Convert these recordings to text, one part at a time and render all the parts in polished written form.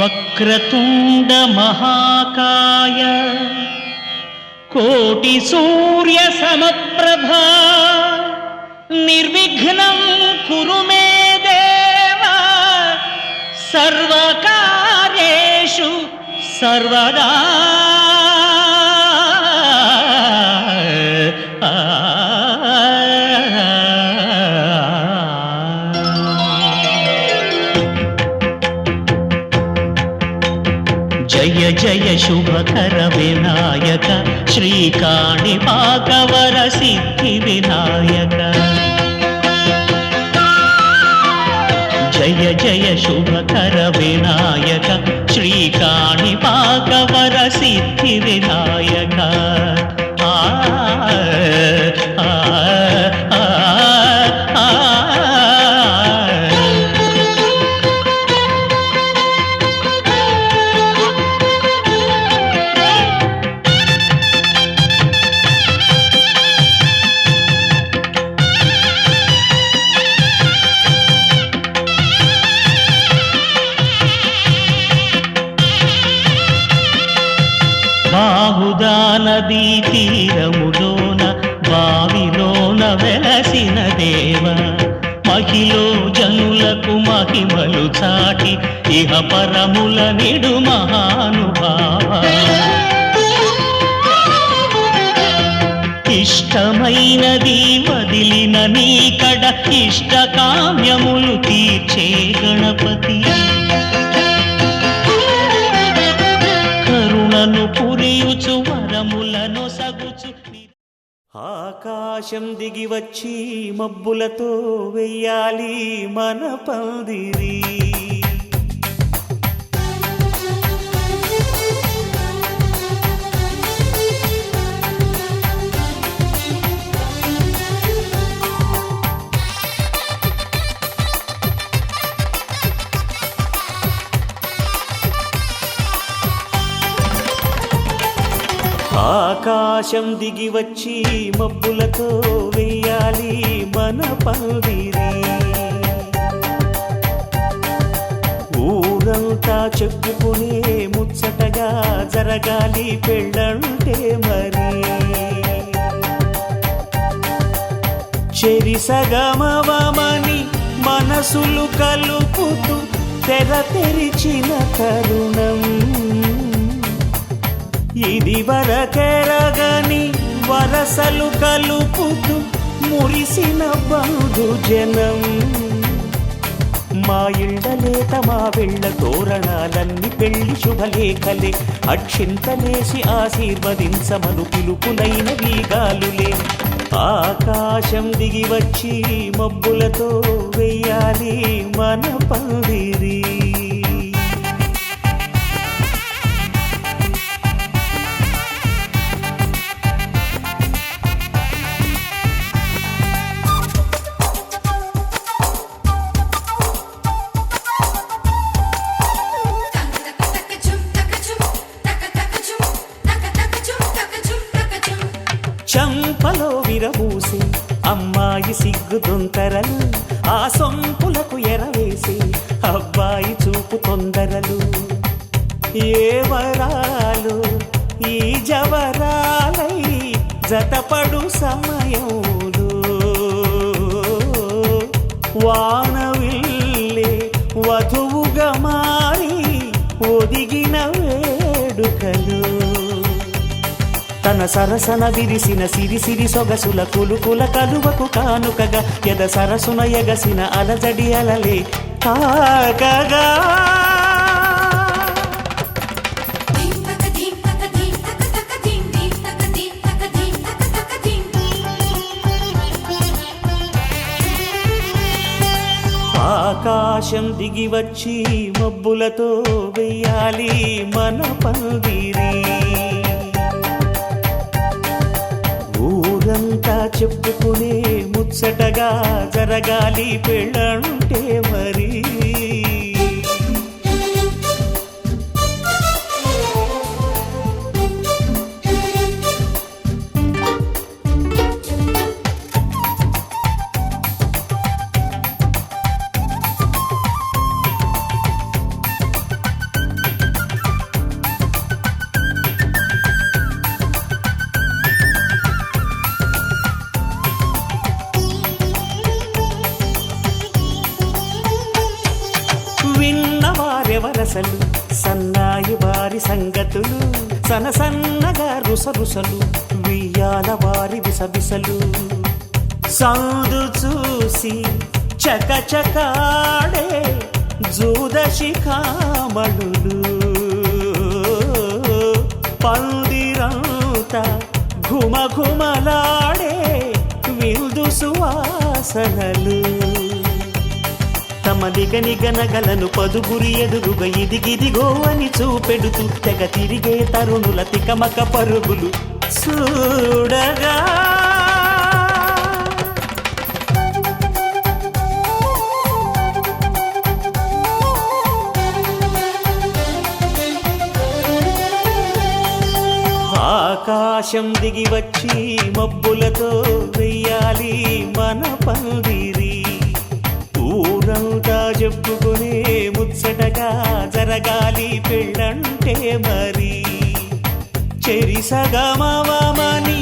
వక్రతుండ మహాకాయ కోటి సూర్య సమప్రభా నిర్విఘ్నం కురు మే దేవ సర్వకార్యేషు సర్వదా. జయ జయ శుభకర వినాయక శ్రీకాణిపాకవర సిద్ధి వినాయక. జయ జయ శుభకర వినాయక శ్రీకాణిపాకవర సిద్ధి వినాయక. ఆ ఆ ఆ ఆ బాహుదా నదీ తీరములోన బావిలోన వెలసిన దేవ మహిలో జనులకు మహిమలు చాటి ఇహ పరముల నిడు మహానుభావ. ఇష్టమైనది వదిలిన నీకడ ఇష్ట కామ్యములు తీర్చే గణపతి. కరుణను పురియుచు వరములను సగుచు. ఆకాశం దిగి వచ్చి మబ్బులతో వెయ్యాలి మన పందిరి. ఆకాశం దిగి వచ్చి మబ్బులతో వెయ్యాలి మన పందిరి. ఊరంతా చెప్పుకునే ముచ్చటగా జరగాలి పెళ్ళంటే మరి. చెరిసగమవమని మనసులు కలుపుతూ తెర తెరిచిన తరుణం. ఇది వరకెరగని వరసలు కలుపుతూ మురిసిన బంధు జనం. మా ఇళ్ళలేత మా వెళ్ళ తోరణాలన్నీ పెళ్లి శుభలేఖలే. అక్షింతలేసి ఆశీర్వదించమను పిలుపులైన వీగాలులే. ఆకాశం దిగి వచ్చి మబ్బులతో వెయ్యాలి మన పందిరి. చంపలో విరబూసి అమ్మాయి సిగ్గుదొంతరలు. ఆ సొంపులకు ఎరవేసి అబ్బాయి చూపు తొందరలు. ఏ వరాలు ఈ జవరాలై జతపడు సమయంలో వానవిల్లే వధువుగా మారి ఒదిగిన వేడుకలు. తన సరసన విరిసిన సిరిసిరి సొగసుల కులుకుల కలువకు కానుకగా ఎద సరసున ఎగసిన అలజడి అలలే తాకగా. ఆకాశం దిగి వచ్చి మబ్బులతో వెయ్యాలి మన పందిరి. ఊరంతా చెప్పుకునే ముచ్చటగా జరగాలి పెళ్ళంటే మరి. వరసలు సన్నాయి వారి సంగతులు సనసన్నగా రుసరుసలు వియ్యాల వారి విసవిసలు సౌదు చూసి చకచకాడే జూదశిఖామణులు పందిరంతా ఘుమఘుమలాడే విందు సువాసనలు తమ నిగనిగనగలను పదుగురి ఎదురుగా ఇదిగిదిగో అని చూపెడుతూ తెగ తిరిగే తరుణుల తికమక పరుగులు చూడగా ఆకాశం దిగి వచ్చి మబ్బులతో వెయ్యాలి మన పందిరి ఊరంతా చెప్పుకునే ముచ్చటగా జరగాలి పెళ్ళంటే మరి చెరిసగమని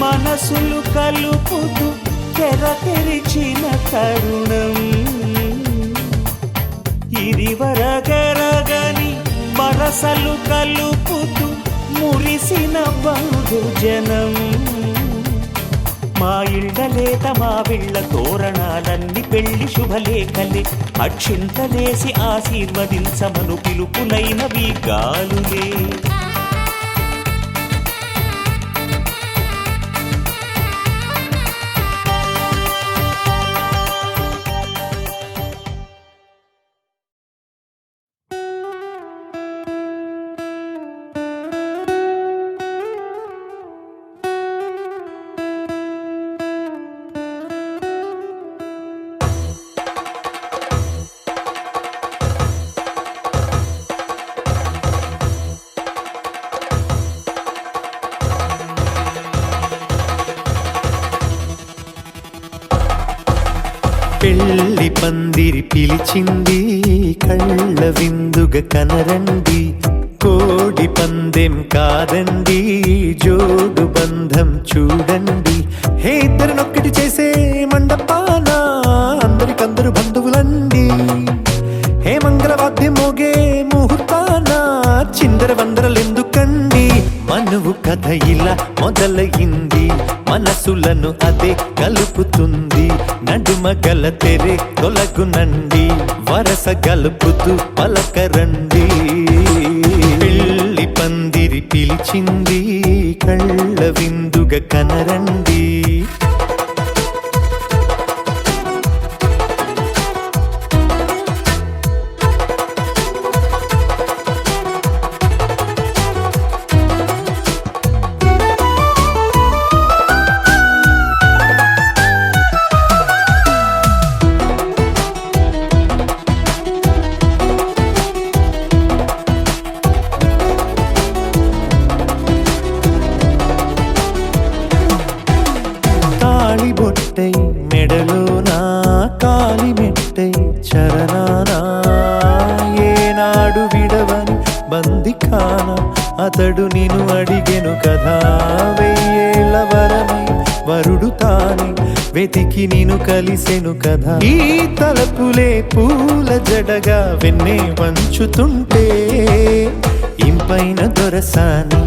మనసులు కలుపుతూ తెర తెరిచిన తరుణం ఇది వరగరగని వరసలు కలుపుతూ మురిసిన బంధుజనం మా ఇళ్ళలేత మా విళ్ళ తోరణాలన్నీ పెళ్లి శుభలేఖలే అక్షింతలేసి ఆశీర్వదించమను పిలుపులైనవి గాలులే పెళ్లి పందిరి పిలిచింది కళ్ళ విందుగ కనరండి కోడి పందెం కాదండి జోడు బంధం చూడండి హే ఇద్దరినొక్కటి చేసే మండపాన అందరికందరు బంధువులండి హే మంగళవాద్యం మోగే ముహూర్తాన చిందర వందరలెందుకండి మనువు కథ ఇలా మొదలయింది మనసులను అదే కలుపుతుంది నడుమ గల తెరే తొలగునండి వరస గలుపుతూ పలకరండి పెళ్లి పందిరి పిలిచింది కళ్ళ విందుగ కనరండి మెడలోనా కాలి మెట్టై చరణానా ఏనాడు విడవని బందిఖాన అతడు నిన్ను అడిగెను కదా వెయ్యేళ్ళ వరమై వరుడు తానే వెతికి నిన్ను కలిసెను కదా ఈ తలపులే పూల జడగా వెన్నే వంచుతుంటే ఇంపైన దొరసాని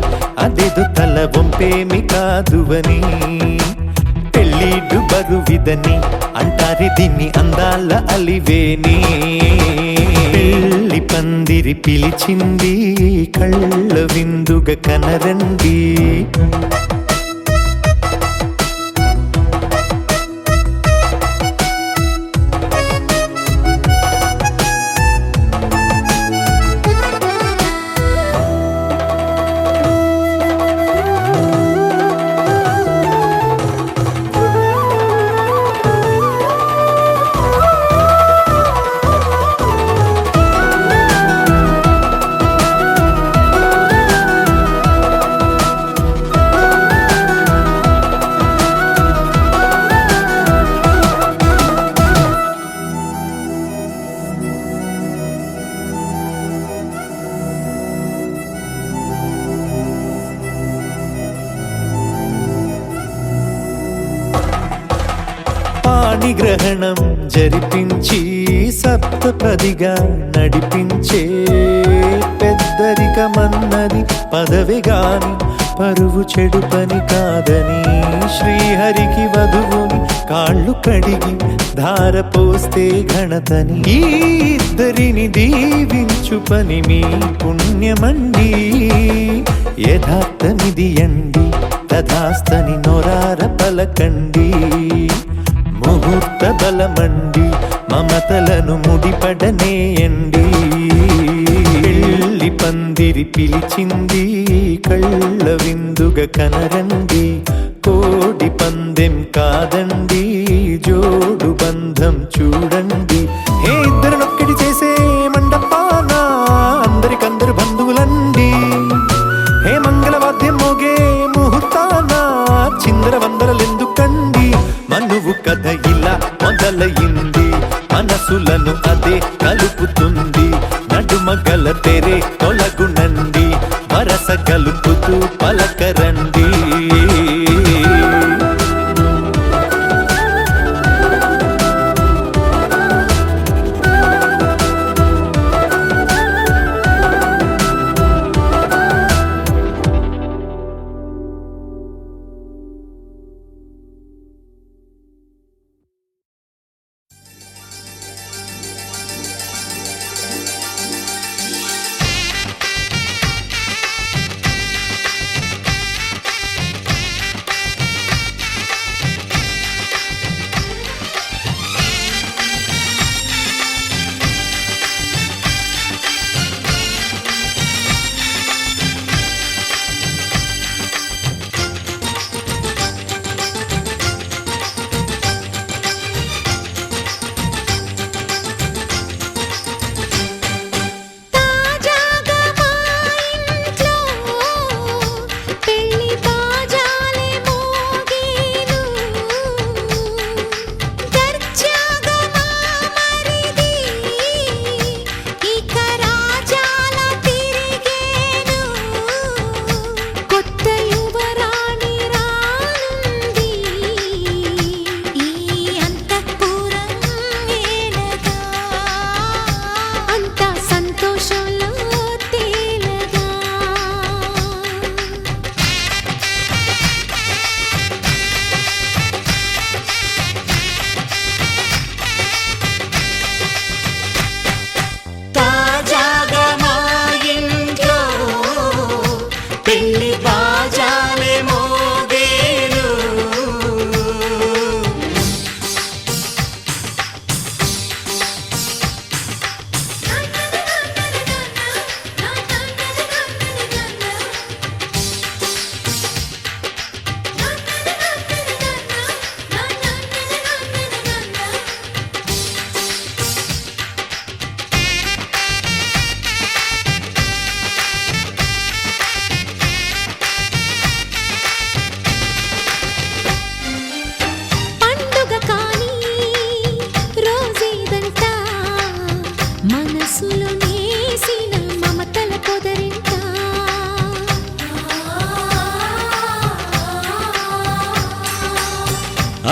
అదేదో తల వంపేమి కాదువని పెళ్ళిడు బరువిదని అంటారే దీన్ని అందాల అలివేని పెళ్లి పందిరి పిలిచింది కళ్ళ విందుగ కనరండి పాణిగ్రహణం జరిపించి సప్తపదిగా నడిపించే పెద్దరికమన్నది పదవి గాని పరువు చెడు పని కాదని శ్రీహరికి వధువుని కాళ్ళు కడిగి ధార పోస్తే ఘనతని ఈ ఇద్దరిని దీవించు పని మీ పుణ్యమండి యథార్థమిది అండి తథాస్తని నొరార పలకండి ముహూర్త బలమండి మమతలను ముడిపడనేయండి పెళ్లి పందిరి పిలిచింది కళ్ళ విందుగా కనరండి కోడి పందెం కాదండి జోడు బంధం చూడండి హే ఇద్దరినొక్కటి చేసే మండపాన అందరికందరు బంధువులండి హే మంగళవాద్యం మోగే ముహూర్తాన చిందర వందరలెందుకండి మనువు కథ ఇలా మొదలయింది మనసులను అదే కలుపుతుంది నడుమగల తెరే తొలగునండి వరస కలుపుతూ పలకరండి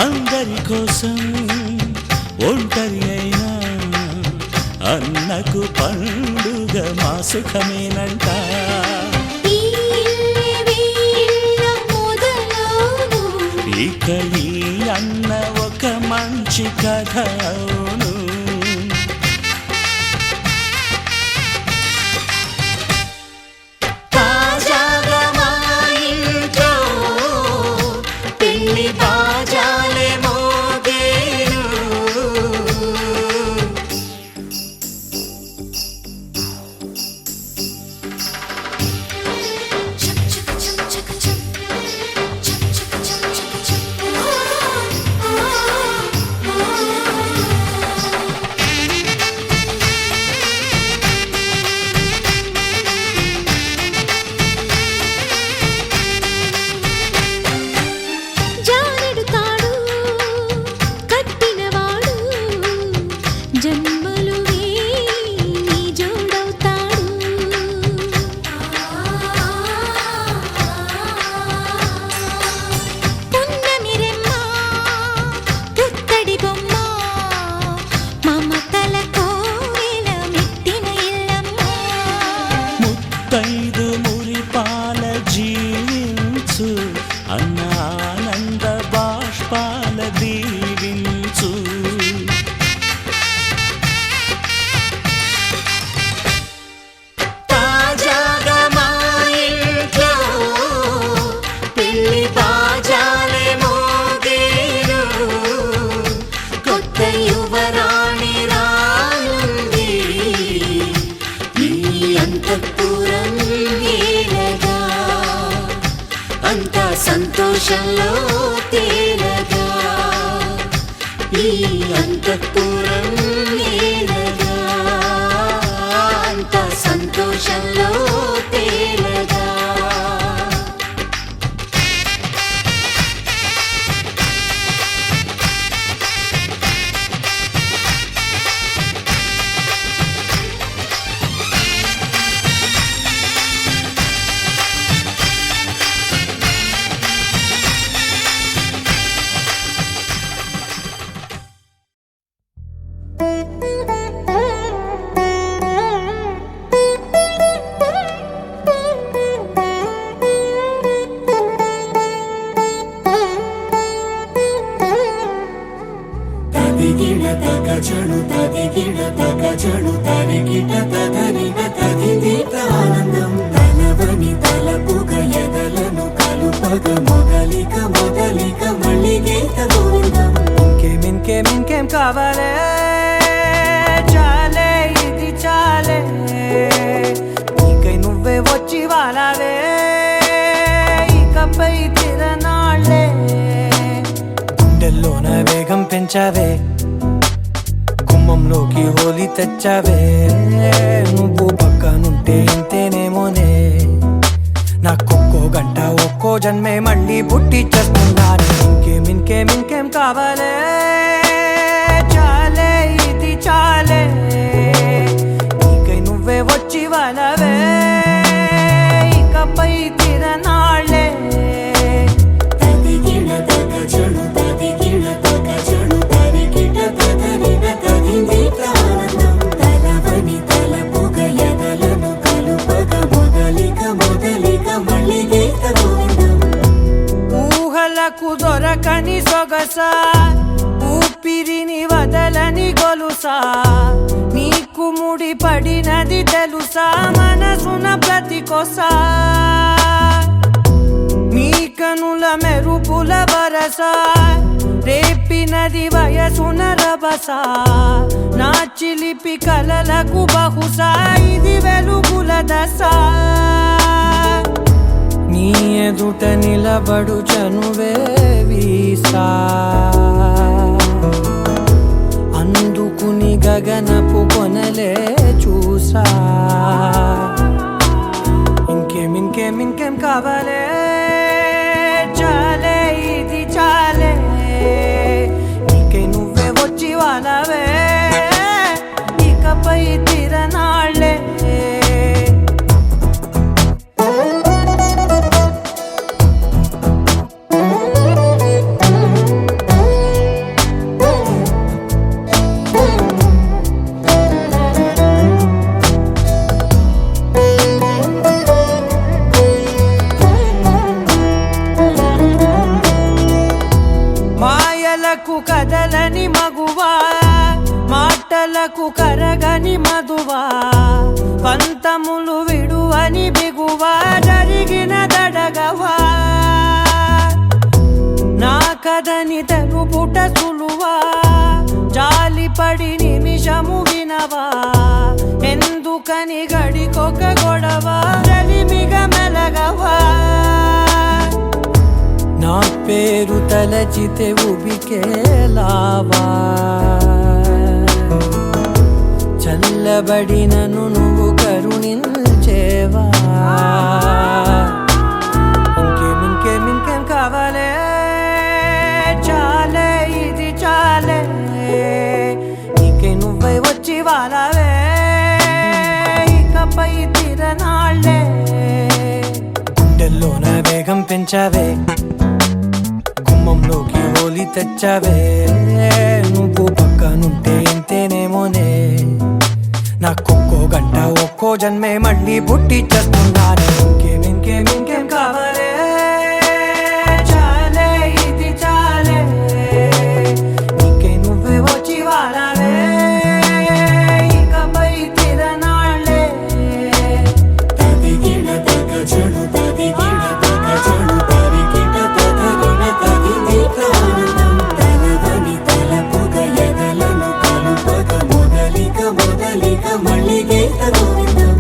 అందరి కోసం ఒంటరి అయినా అన్నకు పండుగ మా సుఖమేనంట. ఇక ఈ అన్న ఒక మంచి కథ అవును. సంతోషంలో తేలగా ఈ అంతఃపురం ఏలగా అంత సంతోషంలో తేలగా తదిగిడ తగజడు తదిగిడ తగజడు తరిగిట తదరిన తదిదీత ఆనందం తలవని తలపుగ ఎదలను కలుపగ మొదలిక మొదలిక మళ్ళీ గీత గోవిందం ఇంకేం కావాలే చాలే ఇది చాలే నీకై నువ్వే వచ్చి వాలావే ఇకపై తిరనాళ్ళే గుండెల్లోన వేగం పెంచావే గుమ్మంలోకి హోలీ తెచ్చావే నువ్వు పక్కనుంటే ఇంతేనేమోనే నాకొక్కో గంట ఒక్కో జన్మే మళ్ళీ పుట్టి చేస్తున్నాను ఇంకేం కావాలే చాలే ఇది చాలే నీకై నువ్వే వచ్చి వాలవే ఇకపై తిరనాళ్ళే తదిగిడ తగజడు తదిగిడ తగజడు తరిగిట తదరిన తదిదీత ఆనందం తలవని తలపుగ ఎదలను కలుపగ మొదలిక మొదలిక మళ్ళీ గీత గోవిందం ఊహలకు దొరకని సొగసా ఊపిరిని వదలని గొలుసా నీకు ముడి పడినది తెలుసా మనసున ప్రతి కొసా నీ కనుల మెరుపుల వరస రేపినది వయసున రభస నా చిలిపి కలలకు బహుశా ఇది వెలుగుల దశ నీ ఎదుట నిలబడు చనువే వీసా అందుకుని గగనపు కొనలే చూసా ఇంకేం కావాలే చాలే ఇది చాలే నీకై నువ్వే వచ్చి వాలవే ఇకపై తిరనాళ్ళే మాయలకు కదలని మగువా మాటలకు కరగని మధువా పంతములు విడువని బిగువా జరిగిన దడగవా నా కథని తెలుపుట సులువా జాలిపడి నిమిషము వినవా ఎందుకని గడికొక గొడవ రలిమిగ మెలగవా నా పేరు తలచితే ఉబికేలావా చల్లబడినను నువ్వు కరుణించేవా ఇంకేం కావాలే చాలే ఇది చాలే నీకై నువ్వై వచ్చి వాలవే ఇకపై తిరనాళ్ళే గుండెల్లోన వేగం పెంచావే గుమ్మంలోకి హోలీ తెచ్చావే నువ్వు పక్కనుంటే ఇంతేనేమోనే నాకొక్కో గంట ఒక్కో జన్మే మళ్ళీ పుట్టి చేస్తున్నాను ఇంకేం కావాలే చాలే ఇది చాలే నీకై నువ్వే వచ్చి వాలవే ఇకపై తిరనాళ్ళే తదిగిడ తగజడు తదిగిడ తగజడు తరిగిట తదరిన తదిదీత ఆనందం తలవని తలపుగ ఎదలను కలుపగ మొదలిక మొదలిక మళ్ళీ గీత గోవిందం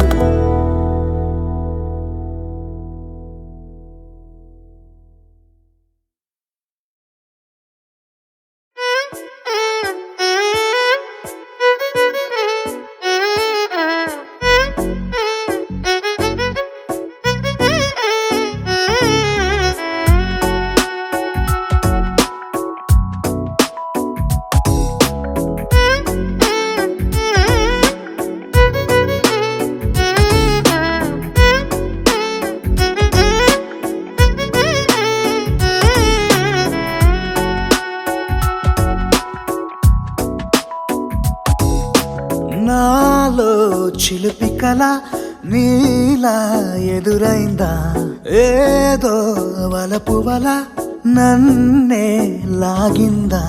చిలిపి కల నీలా ఎదురైందా ఏదో వలపు వల నన్నే లాగిందా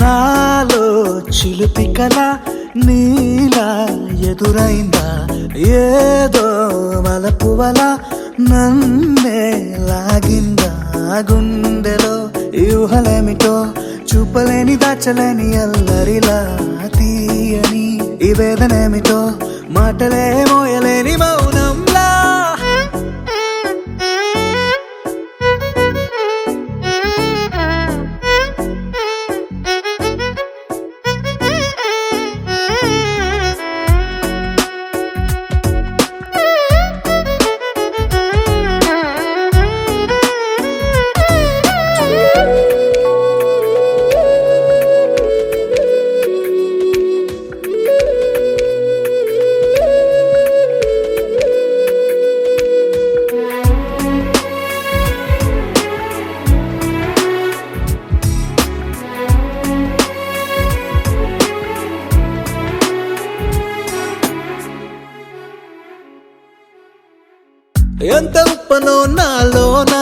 నాలో చిలిపి కల నీలా ఎదురైందా ఏదో వలపు వల నన్నే లాగిందా గుండెలో యూహలేమిటో చూపలేని దాచలేని అల్లరిలా తీయని ఈ వేదనేమిటో మాటలే మోయలేని మౌనంలా ఎంత ఉప్పనో నాలోనా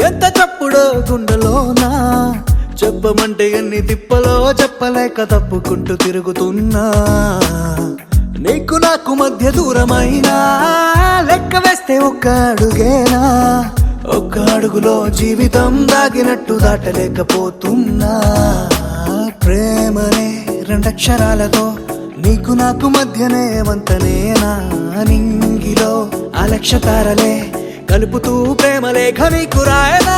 ఎంత చప్పుడో గుండెలోనా చెప్పమంటే ఎన్ని తిప్పలో చెప్పలేక తప్పుకుంటూ తిరుగుతున్నా నీకు నాకు మధ్య దూరమైనా లెక్క వేస్తే ఒక్క అడుగేనా ఒక్క అడుగులో జీవితం దాగినట్టు దాటలేకపోతున్నా ప్రేమనే రెండక్షరాలతో నీకు నాకు మధ్యనే వంతనేనా నింగిలో అలక్ష తారలే కలుపుతూ ప్రేమ లేఖ నీకు రాయనా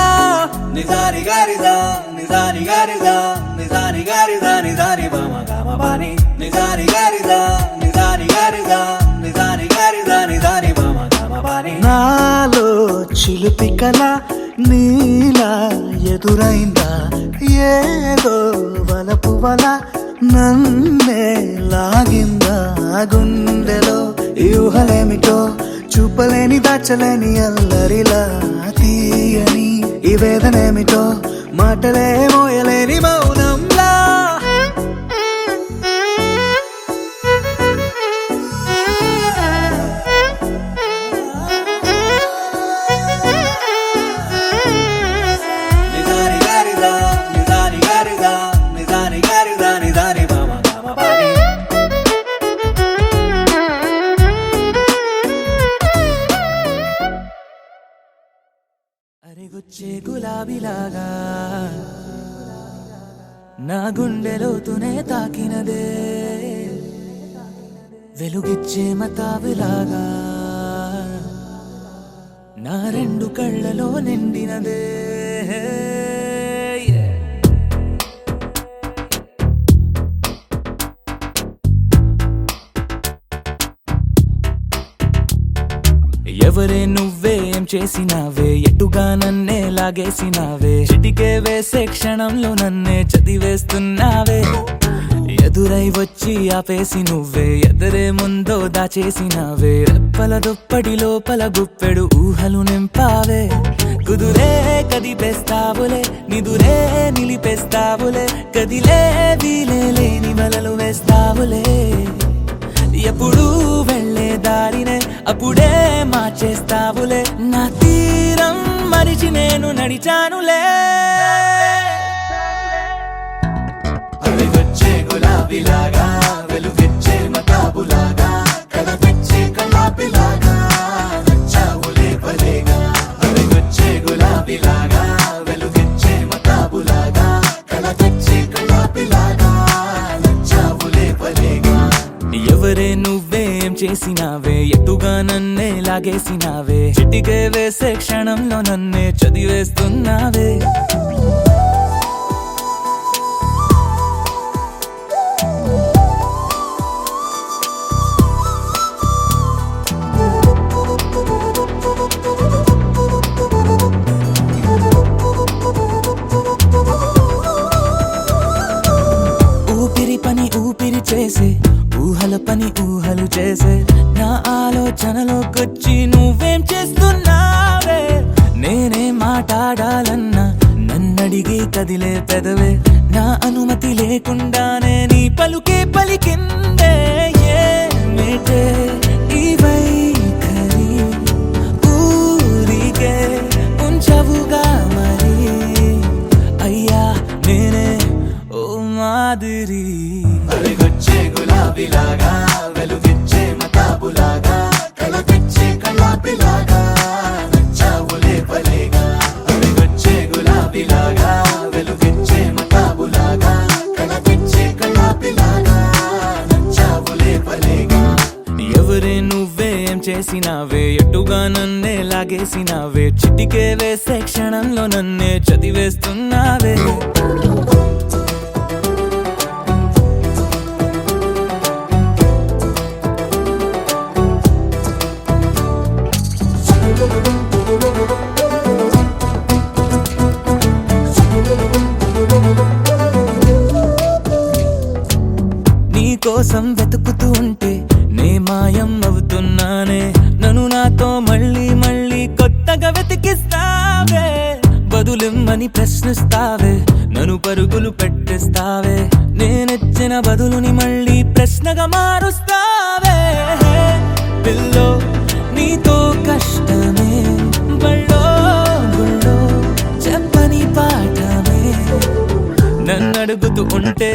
నిజారి గారిజా నిజారి గారిజా నిజారి గారిజా నిజారి బామ గామ బాని నిజారి గారిజా నిజారి గారిజా నిజారి గారిజా నిజారి బామ గామ బాని నాలో చిలిపి కల నీలా ఎదురైందా ఏదో వలపు వల నన్నే లాగిందా గుండెలో యూహలేమిటో చూపలేని దాచలేని అల్లరిలా తీయని ఈ వేదనేమిటో మాటలే మోయలేని మౌనంలా నిజారి గారిజా నిజారి గారిజా నిజారి గారిజా నిజారి బామ గామ బాని అరిగొచ్చే గులాబీలాగా నా గుండెలోతునే తాకినదే వెలుగిచ్చే మతాబులాగా నా రెండు కళ్ళలో నిండినదే ఎవరే నువ్వేం చేసినావే ఎటుగా నన్నే లాగేసినావే చిటికే వేసే క్షణంలో నన్నే చదివేస్తున్నావే ఎదురై వచ్చి ఆపేసి నువ్వే ఎదరే ముందో దాచేసినావే రెప్పల దుప్పటి లోపల గుప్పెడు ఊహలు నింపావే కుదురే కదిపేస్తావులే నిదురే నిలిపేస్తావులే కదిలే వీలే లేని వలలు వేస్తావులే ఎప్పుడు వెళ్ళే దారినే అప్పుడే మార్చేస్తావులే నా తీరం మరిచి నేను నడిచానులే అవిగొచ్చే గులాబీలాగా వెలుగొచ్చే మతాబులాగా కలపెచ్చే కలాపిలాగా నచ్చావులే భలేగా అవిగొచ్చే గులాబీలాగా వెలుగొచ్చే మతాబులాగా కలపెచ్చే కలాపిలాగా నచ్చావులే భలేగా ఎవరే నువ్వేం చేసినావే ఎటుగా నన్నే లాగేసినావే చిటికే వేసే క్షణంలో నన్నే చదివేస్తున్నావే ఊపిరి పని ఊపిరి చేసే ఊహల పని ఊహలు చేసే నా ఆలోచనలోకొచ్చి నువ్వేం చేస్తున్నావే మాట్లాడాలన్నా నన్నడిగి కదిలే పెదవే నా అనుమతి లేకుండానే నీ పలుకే పలికిందే ఏమిటే ఈ వైఖరి ఊరికే ఉంచవుగా మరి అయ్యా నేనే ఓ మాదిరి అలిగొచ్చే గులాబీలాగా వెలుగిచ్చే మతాబులాగా కల తెచ్చే కళ్ళాపిలాగా నచ్చావులే భలేగా అలిగొచ్చే గులాబీలాగా వెలుగిచ్చే మతాబులాగా కల తెచ్చే కళ్ళాపిలాగా నచ్చావులే భలేగా ఎవరే నువ్వేం చేసినావే ఎటుగా నన్నే లాగేసినావే చిటికే వేసే క్షణంలో నన్నే చదివేస్తున్నావే కోసం వెతుకుతూ ఉంటే నే మాయం అవుతున్నానే నన్ను నాతో మళ్ళీ మళ్ళీ కొత్తగా వెతికిస్తావే బదులిమ్మని ప్రశ్నిస్తావే నన్ను పరుగులు పెట్టిస్తావే నేనెచ్చిన బదులుని మళ్ళీ ప్రశ్నగా మారుస్తావే పిల్లో నీతో కష్టమే బళ్ళో గుళ్ళో చెప్పని పాఠమే నన్నడుగుతూ ఉంటే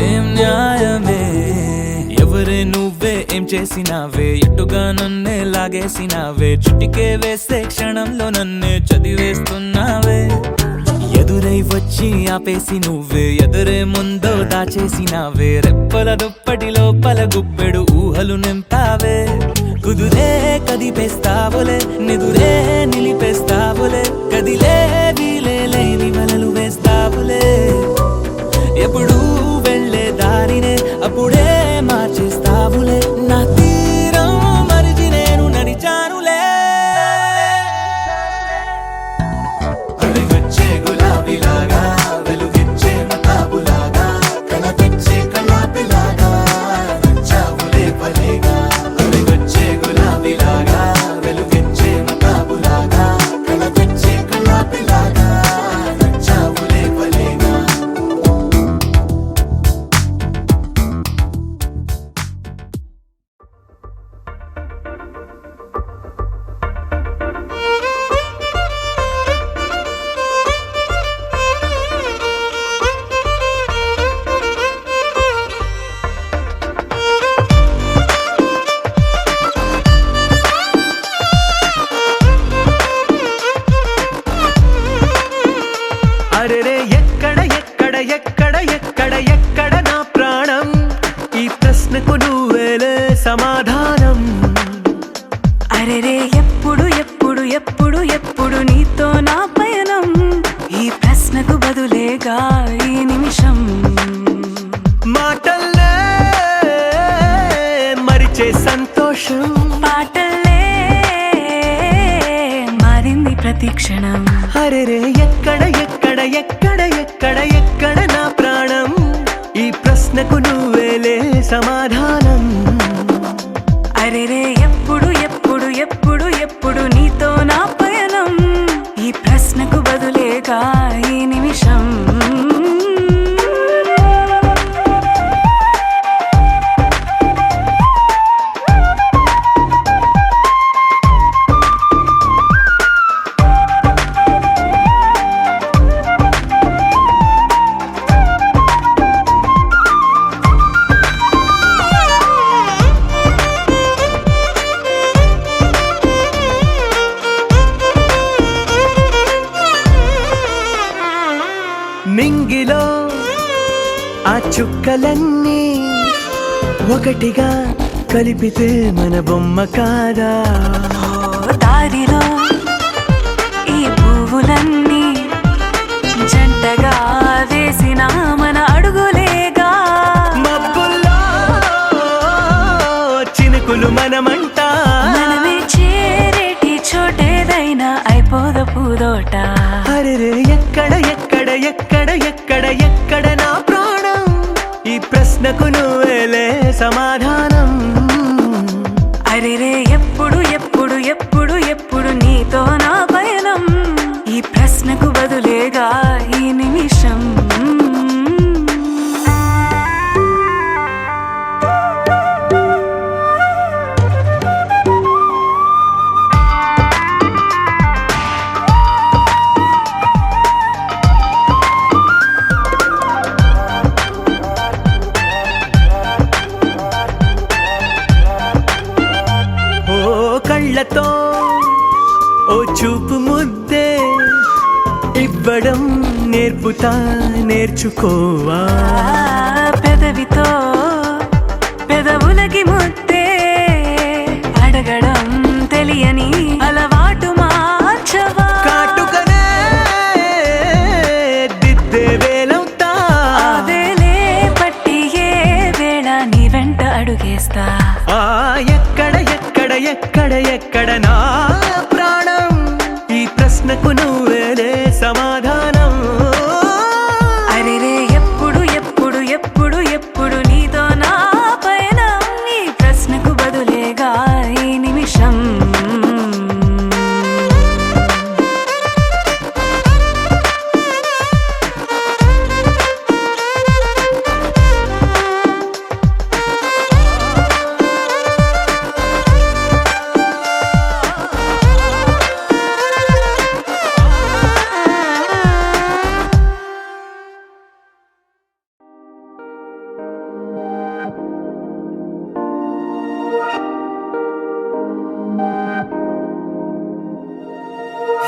ఏం న్యాయమే ఎవరే నువ్వే ఏం చేసినావే ఎటుగా నన్నే లాగేసినావే చుట్టికే వేసే క్షణంలో నన్నే చదివేస్తున్నావే ఎదురై వచ్చి ఆపేసి నువ్వే ఎదురే ముందో దాచేసినావే రెప్పల దుప్పటి లోపల గుప్పెడు ఊహలు నింపావే కుదురే కదిపేస్తావులే నిదురే నిలిపేస్తావులే కదిలే వీలే లేని వలలు వేస్తావులే ఎప్పుడు వెళ్ళే దారినే అప్పుడే మార్చేస్తావులే నా తీరం మరిచి నేను నడిచానులే అలిగొచ్చే గులాబీలాగా వెలుగిచ్చే మతాబులాగా కల తెచ్చే కళ్ళాపిలాగా నచ్చావులే భలేగా అలిగొచ్చే గులాబీలాగా వెలుగిచ్చే మతాబులాగా కల తెచ్చే కళ్ళాపిలాగా నచ్చావులే భలేగా అరెరే ఎక్కడ ఎక్కడ ఎక్కడ ఎక్కడ ఎక్కడ నా ప్రాణం ఈ ప్రశ్నకు నువ్వేలే సమాధానం అరెరే ఎప్పుడు ఎప్పుడు ఎప్పుడు ఎప్పుడు నీతో నా పయనం ఈ ప్రశ్నకు బదులేగా ఈ నిమిషం మాటల్లే మరిచే సంతోషం పాటల్లే మారింది ప్రతి క్షణం అరెరే ఎక్కడ ఎక్కడ ఎక్కడ ఎక్కడ ఎక్కడ నా ప్రాణం ఈ ప్రశ్నకు నువ్వేలే సమాధానం అరెరే ఎప్పుడు ఎప్పుడు ఎప్పుడు ఎప్పుడు నీతో నా పయనం ఈ ప్రశ్నకు బదులేగా ఈ నిమిషం నింగిలో ఆ చుక్కలన్నీ ఒకటిగా కలిపితే మన బొమ్మ కాదా దారిలో ఈ పువ్వులన్నీ జంటగా వేసిన మన అడుగులేగా మబ్బుల్లో చినుకులు మనమంట మనమే చేరేటి చోటేదైనా అయిపోదు పూదోట అరెరే ఎక్కడ ఎక్కడ ఎక్కడ ఎక్కడ ఎక్కడ నా ప్రాణం ఈ ప్రశ్నకు నువ్వేలే సమాధానం అరెరే ఎప్పుడు ఎప్పుడు ఎప్పుడు ఎప్పుడు నీతో నా పయనం ఈ ప్రశ్న కళ్ళతో ఓ చూపు ముద్దే ఇవ్వడం నేర్పుతా నేర్చుకోవా పెదవితో పెదవులకి ముద్దే అడగడం తెలియని అలవాటు మార్చవా కాటుకనే దిద్దే వేలవుతా వేలే పట్టి ఏ వేళ నీ వెంట అడుగేస్తా ఎక్కడ ఎక్కడ ఎక్కడ ఎక్కడ నా ప్రాణం ఈ ప్రశ్నకు నువ్వేలే సమాధానం అరెరే ఎప్పుడు ఎప్పుడు ఎప్పుడు ఎప్పుడు నీతో నా పైన ఈ ప్రశ్నకు బదులేగా ఈ నిమిషం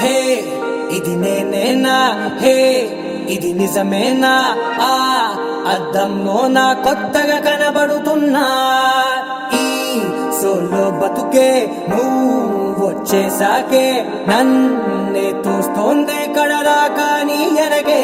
హే ఇది నేనేనా హే ఇది నిజమేనా ఆ అద్దంలో నా కొత్తగా కనబడుతున్నా ఈ సోలో బతుకే నువ్వు వచ్చేసాకే నన్నే తోస్తోందే కడదాకా నీ ఎనగే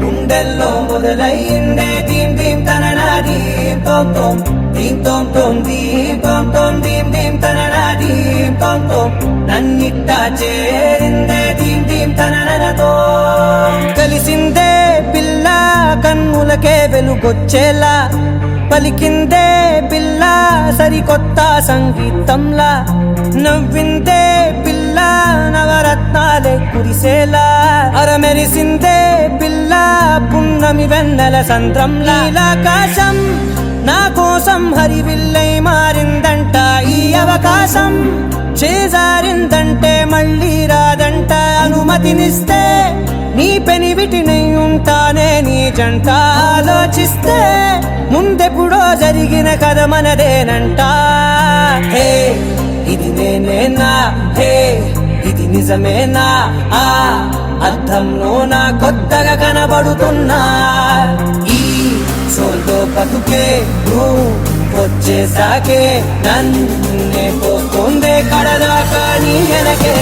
గుండెల్లో మొదలైందే దీం దీం తననా దీం తోం తోం దీం తోం తోం దీం తోం తోం దీం దీం తననా దీం తోం తోం నన్నిట్టా చేరిందే దీం దీం తననతో కలిసిందే పిల్ల కన్నులకే వెలుగొచ్చేలా పలికిందే పిల్ల సరికొత్త సంగీతంలా నవ్విందే పిల్ల నవరత్నాలే కురిసేలా అరమెరిసిందే పిల్ల పున్నమి వెన్నెల సంద్రంలా ఆకాశం నా కోసం హరివిల్లై మారిందంట ఈ అవకాశం చేజారిందంటే మళ్ళీ రాదంట అనుమతినిస్తే నీ పెనివిటినై ఉంటానే నీ జంట ఆలోచిస్తే ముందెప్పుడో జరిగిన కథ మనదేనంట హే ఇది నేనేనా హే ఇది నిజమేనా ఆ అద్దంలో నా కొత్తగా కనబడుతున్నా ఈ సోలో బతుకే నువ్వు వచ్చేసాకే నన్నే పోతుందే కడదాకా నీ వెనకే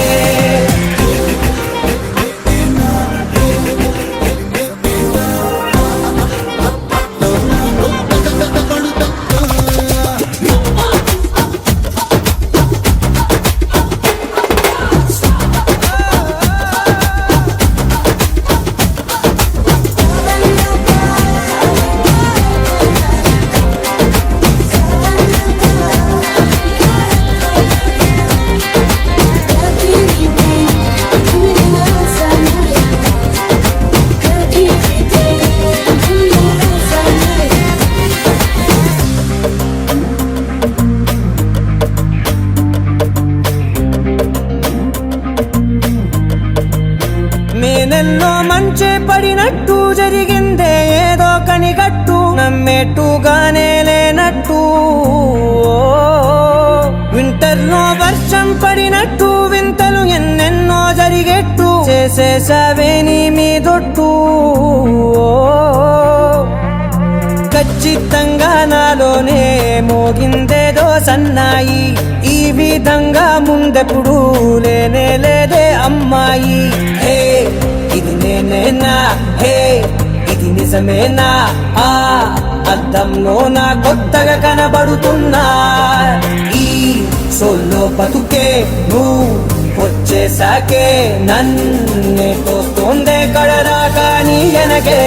నేనెన్నో మంచే పడినట్టు జరిగిందే ఏదో కనిగట్టు నమ్మేట్టుగానే లేనట్టు వింటర్లో వర్షం పడినట్టు వింతలు ఎన్నెన్నో జరిగేట్టు చేసేసావే నీ మీదొట్టు ఖచ్చితంగా నాలోనే మోగిందేదో సన్నాయి ఈ విధంగా ముందెప్పుడు లేనే లేదే అమ్మాయి హే ఇది నేనేనా హే ఇది నిజమేనా ఆ అద్దంలో నా కొత్తగా కనబడుతున్నా ఈ సోలో బతుకే నువ్వు వచ్చేసాకే నన్నే తోస్తోందే కడదాకా నీ వెనకే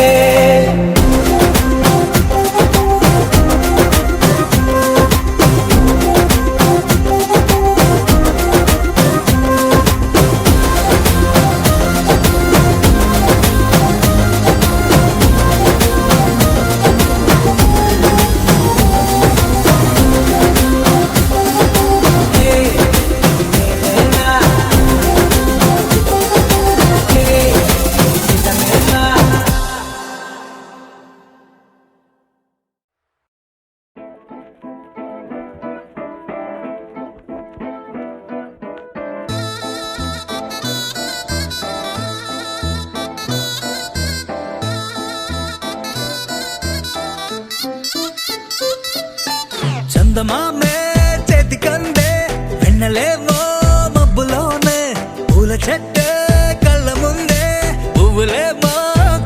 చందమామే చేతికందే వెన్నలేమో మబ్బులోనే పూల చెట్టే కళ్ళ ముందే పువ్వులేమో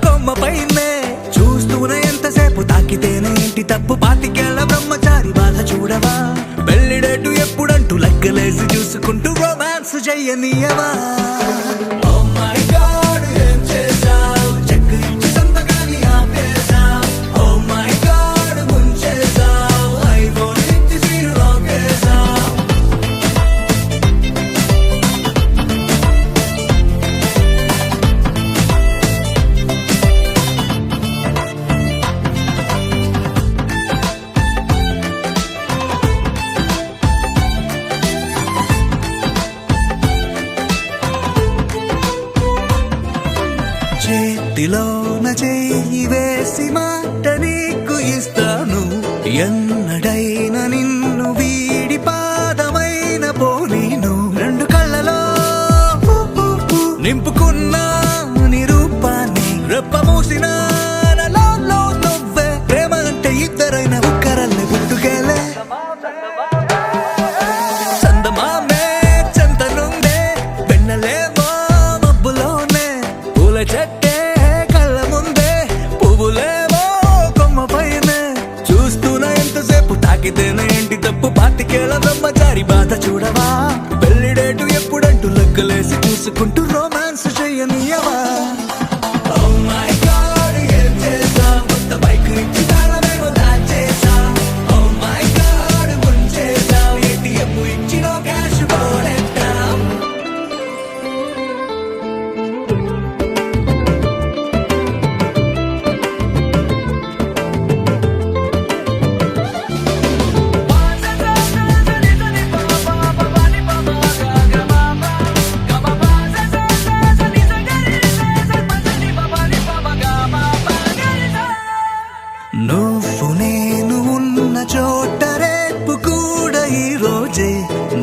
కొమ్మ పైనే చూస్తూనే ఎంతసేపు తాకితేనే ఇంటి తప్పు పాతికేళ్ల బ్రహ్మచారి బాధ చూడవా పెళ్లిడేటు ఎప్పుడంటూ లెక్కలేసి చూసుకుంటూ రొమాన్స్ చెయ్యనీయవా Oh my God, ఏం చేశావ్? చెక్కు ఇచ్చి సంతకాన్ని ఆపేశావ్. Oh my God, ముంచేశావ్. ఐఫోన్ ఇచ్చి సీను లాగేశావ్. చేతిలోన చెయ్యి వేసి మాట నీకు ఇస్తాను ఎన్నడైనా నిన్ను వీడి పాదమైన పోనీను రెండు కళ్ళలో నింపుకున్న నీ రూపాన్ని రెప్ప మూసిన నాలో నువ్వే ప్రేమ అంటే ఇద్దరైన ఒక్కరల్ని పుట్టుకెళ్ళే చందమామే చెంతనుందే వెన్నలేమో మబ్బులోనే పూల చెట్టే కళ్ళ ముందే పువ్వులేమో కొమ్మ పైనే చూస్తూనే ఎంతసేపు తాకితేనే ఏంటి తప్పు పాతికేళ్ల బ్రహ్మచారి బాధ చూడవా పెళ్లిడేటు ఎప్పుడంటూ లెక్కలేసి చూసుకుంటూ రొమాన్స్ చెయ్యనీయవా Oh my God, ఏం చేశావ్? కొత్త బైక్ ఇచ్చి తాళమేమో దాచేశావ్. Oh my God, ముంచేశావ్. ATM ఇచ్చినో క్యాష్ పోనెట్టావ్. నువ్వు నేను ఉన్న చోట రేపు కూడా ఈ రోజే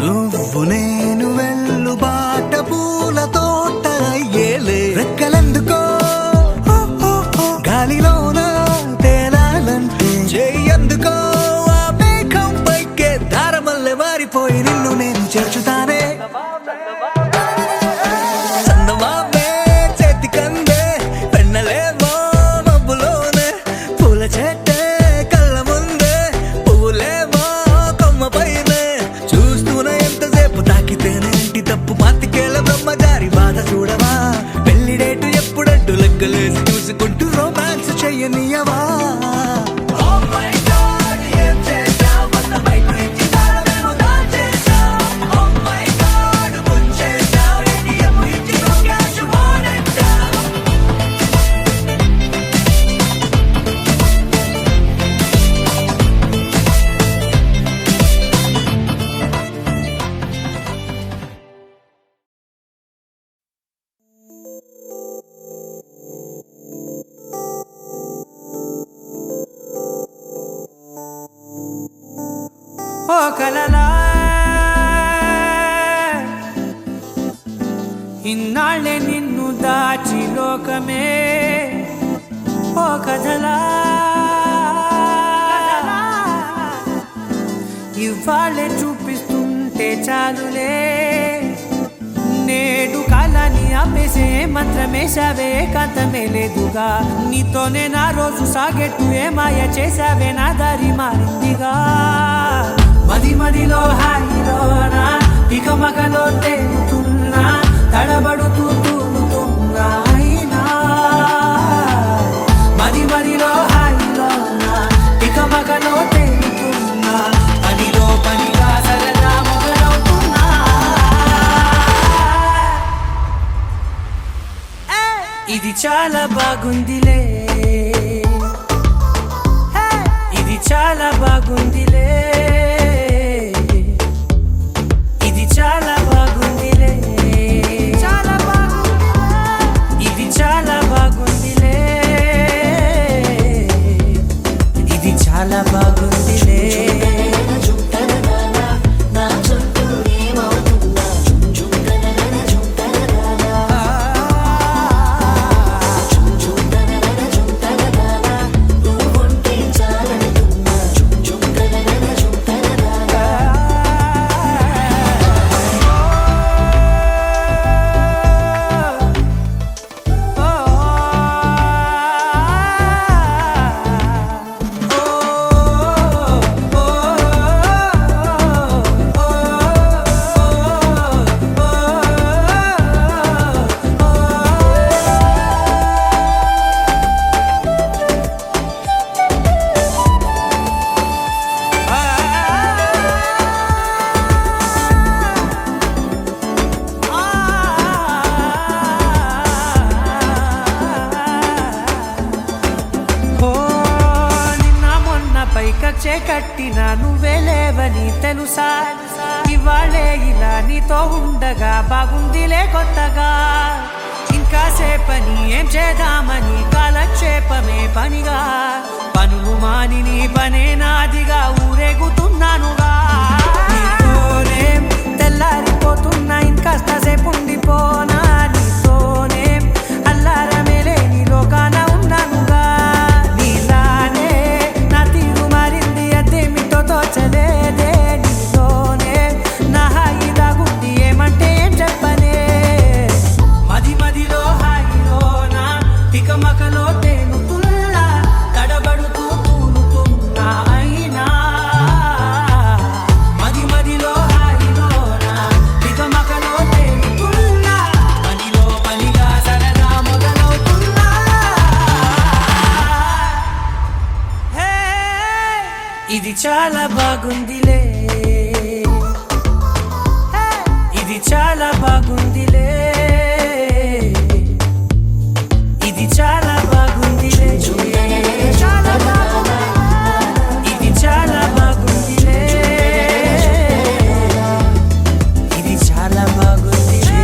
నువ్వు నేను వెళ్ళు బాట పూల తోట అయ్యేలే రెక్కలెందుకో గాలిలోన తేలాలంటే చెయ్యందుకో ఆ మేఘం పైకే దారమల్లె మారిపోయి నిన్ను నేను చేర్చుతానే చందమామే చేతికందే వెన్నలేమో మబ్బులోనే పూల చెట్టే కళ్ళ ముందే పువ్వులేమో కొమ్మ పైనే చూస్తూనే ఎంతసేపు తాకితేనే ఇంటి తప్పు పాతికేళ్ల బ్రహ్మచారి బాధ చూడవా పెళ్లిడేటు ఎప్పుడంటూ లెక్కలేసి చూసుకుంటూ రొమాన్స్ చెయ్యనీయవా Oh my God, ఏం చేశావ్? కొత్త బైక్ ఇచ్చి తాళమేమో దాచేశావ్. Oh my God, ముంచేశావ్. ATM ఇచ్చి నో క్యాష్ పోనెట్టావ్. ఓ కలలా ఇన్నాళ్ళే నిన్ను దాచి లోకమే ఓ కథలా ఇవాళ్ళే చూపిస్తుంటే చాలులే నేడు కాలాన్ని ఆపేసే మంత్రమేశావే కాంతమే లేదుగా నీతోనే నా రోజు సాగెట్టు ఏ మాయ చేశావే నా దారి మారిందిగా మది మదిలో హాయిలోనా ఇక మగలో తేలుతున్నా తడబడుతూ తూలుతున్నా అయినా మది మదిలో హాయిలోనా ఇక మగలో తేలుతున్నా పనిలో పనిగా సరదా మొదలవుతున్నా ఇది చాలా బాగుందిలే ఇది చాలా బాగుందిలే ఇది చాలా బాగుందిలే చాలా బాగుందిలే ఇది చాలా బాగుందిలే ఇది చాలా బాగుందిలే ఆశే కట్టిన నువ్వే లేవని తెలుసా ఇవాళే ఇలా నీతో ఉండగా బాగుందిలే కొత్తగా ఇంకా సేపని ఏం చేద్దామని కాలక్షేపమే పనిగా పనులు మాని నీ పనే నాదిగా ఊరేగుతున్నానుగా నీతోనే తెల్లారిపోతున్నా ఇంకాస్త సేపు ఉండిపోనా నీతోనే అల్లారమే లేని లోకాన ఉన్నానుగా నీలానే నా తీరు మారింది అదేమిటో తోచలేదే నీతోనే నా హాయి దాగుంది ఏమంటే ఏం చెప్పనే మది మదిలో హాయిలోనా తికమకలో తేలుతున్నా తడబడుతూ తూలుతున్నా అయినా మది మదిలో హాయిలోనా తికమకలో తేలుతున్నా పనిలో పనిగా సరదా మొదలవుతున్నా హే, ఇది చాలా బాగుందిలే ఇది చాలా బాగుందిలే ఇది చాలా బాగుందిలే చాలా బాగుంది ఇది చాలా బాగుందిలే ఇది చాలా బాగుందిలే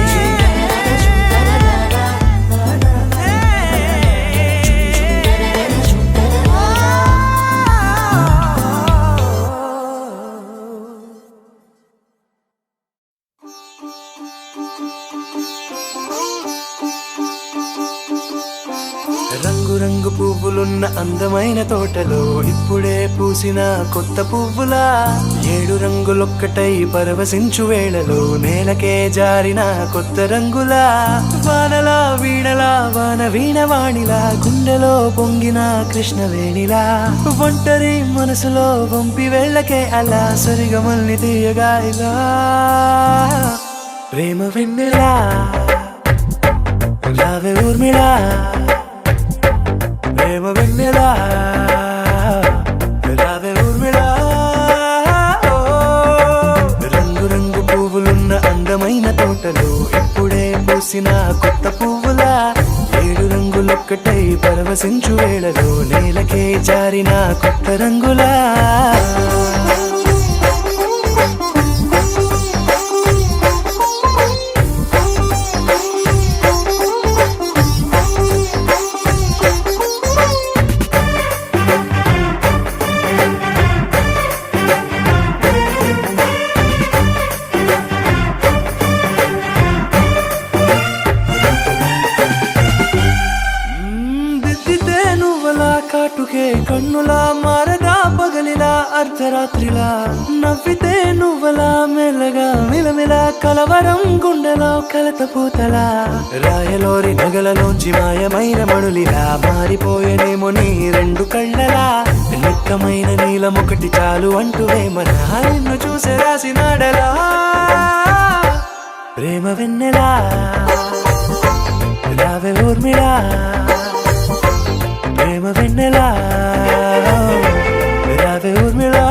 రంగు రంగు పువ్వులున్న అందమైన తోటలో ఇప్పుడే పూసిన కొత్త పువ్వులా 7 రంగులొక్కటై పరవశించు వేళలో నేలకే జారిన కొత్త రంగులా వానలా వీణలా వాన వీణవాణిలా గుండెలో పొంగిన కృష్ణవేణిలా ఒంటరి మనసులో వంపి వెళ్ళకే అలా సరిగమల్ని తీయగా ఇలా ప్రేమ వెన్నెలా రావే ఊర్మిళా ప్రేమ వెన్నెలా రావే ఊర్మిళా రంగు రంగు పువ్వులున్న అందమైన తోటలో ఇప్పుడే పూసిన కొత్త పువ్వులా 7 రంగులొక్కటై పరవశించు వేళలో నేలకే జారిన కొత్త రంగులా దిద్దితే నువ్వలా కాటుకే కన్నులా మారదా పగలిలా అర్ధరాత్రిలా నవ్వితే నువ్వలా మెల్లగా మిలమిలా కలవరం గుండెలో కలత పూతలా రాయలోరి నగలలోంచి మాయమైన మణులిలా మారిపోయేనేమో నీ 2 కళ్ళలా నిక్కమైన నీలమొకటి చాలు అంటూ వేమనా నిన్ను చూసే రాసినాడలా ప్రేమ వెన్నెలా రావే ఊర్మిళా ప్రేమ వెన్నెలా రావే ఊర్మిళా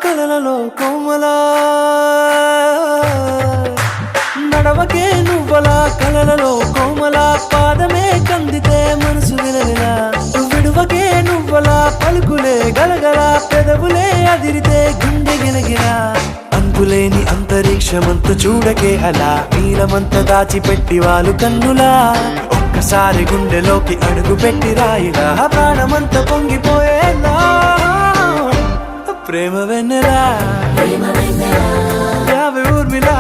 కలలలో కోమలా నడవకే నువ్వలా కలలలో కోమలా పాదమే కందితే మనసు విలవిలా విడువకే నువ్వలా పలుకులే గలగల పెదవులే అదిరితే గుండె గిలగిలా అంతులేని అంతరిక్షమంత చూడకే అలా నీలమంత దాచిపెట్టి వాళ్ళు కన్నులా ఒక్కసారి గుండెలోకి అడుగు పెట్టి రాయిలా ప్రాణమంత పొంగిపోయేలా ప్రేమ వెన్నెలా రావే ఊర్మిళా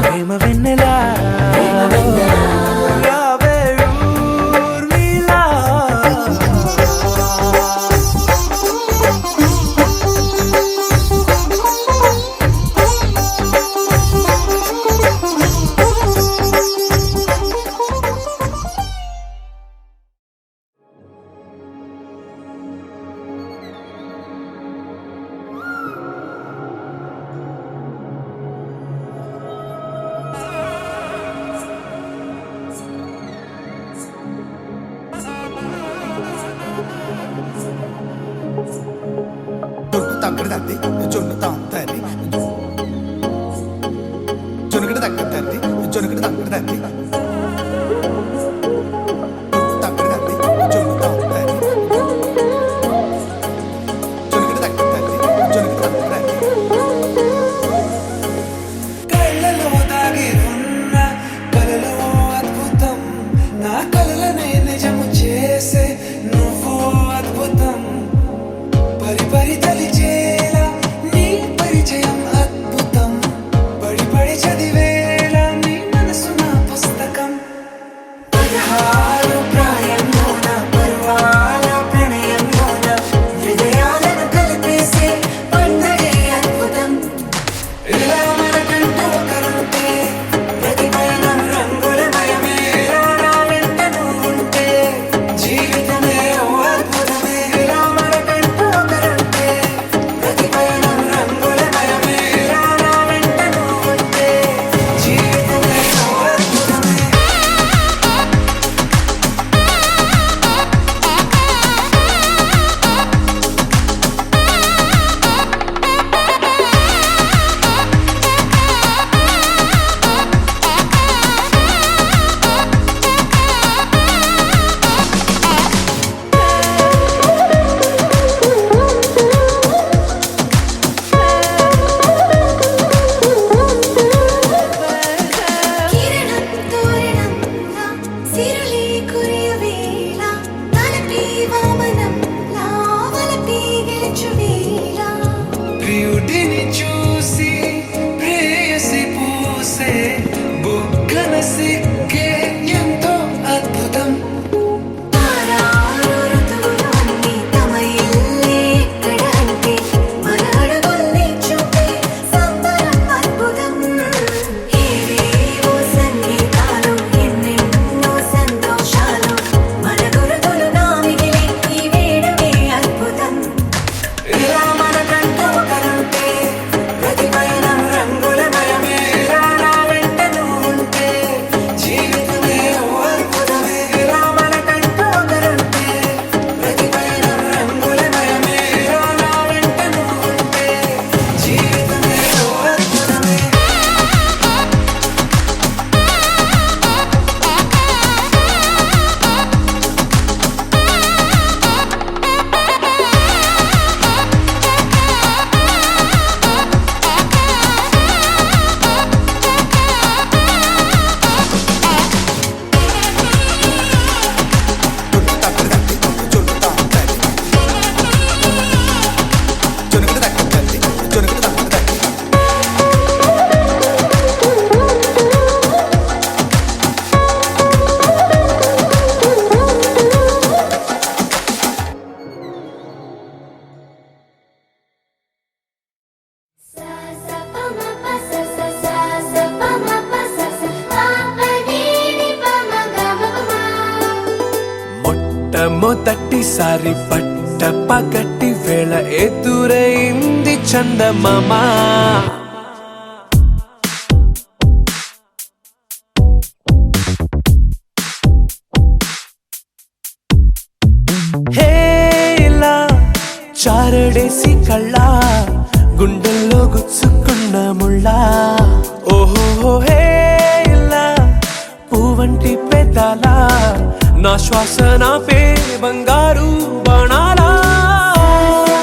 ప్రేమ వెన్నెలా రావే ఊర్మిళా తద్ది జొన్ను తాంతది జొనుకుడు తగ్గ తద్ది జొనుకుడు తగ్గ తద్ది తగ్గ తద్ది జొన్ను తాంతది జొనుకుడు తగ్గ తద్ది జొనుకుడు తగ్గ తద్ది కళ్ళలో దాగి ఉన్న కలలో అద్భుతం నా కలలనే నిజము చేసే నువ్వు అద్భుతం పరి పరి తలిచేలా నీ పరిచయం అద్భుతం పడి పడి చదివేలా నీ మనసు నా పుస్తకం 16 ప్రాయంలోన పర్వాల ప్రణయంలోన హృదయాలను కలిపేసే పండగే అద్భుతం ఇలా మనకంటూ ఒకరుంటే ప్రతిపైన రంగులమయమే ఇలా నా వెంట నువ్వుంటే జీవితమే ఓ అద్భుతమే ఇలా మనకంటూ ఒకరుంటే ప్రతిపైన రంగులమయమే ఇలా నా వెంట నువ్వుంటే జీవితమే ఓ అద్భుతమే కిరణం తోరణంలా సిరులే కురియవేళ తలపి వామనంలా వలపి గెలుచువేళ ప్రియుడిని చూసి ప్రేయసి పూసే బుగ్గన సిగ్గే ఎంతో అద్భుతం తారారు ఋతువులు అన్నీ తమ ఇల్లే ఎక్కడ అంటే మన అడుగుల్ని చూపే సంబరం అద్భుతం ఏవేవో సంగీతాలు ఎన్నెన్నో సంతోషాలు మన గురుతులుగా మిగిలే ఈ వేడుకే అద్భుతం ఇలా మనకంటూ ఒకరుంటే ప్రతిపైన రంగులమయమే ఇలా నా వెంట నువ్వుంటే జీవితమే ఓ అద్భుతమే ఇలా మనకంటూ ఒకరుంటే ప్రతిపైన రంగులమయమే ఇలా నా వెంట నువ్వుంటే జీవితమే ఓ అద్భుతమే జొన్ను తగ్గ తద్ది జొన్ను తాంతది జొనుకుడు తగ్గ తద్ది జొనుకుడు తగ్గ తద్ది సా సా ప మ ప స స సా సా ప మ ప స స ప ప ని ని ప మ గ మ ప మ మొట్టమొదటిసారి పట్ట పగటి వేళ ఎదురైంది చందమామ హే ఇలా చారడేసి కళ్ళ గుండెల్లో గుచ్చుకున్న ముళ్ళ ఓహో హే ఇలా పువ్వంటి పెదాల నా శ్వాస నా పే బంగారు బాణాలా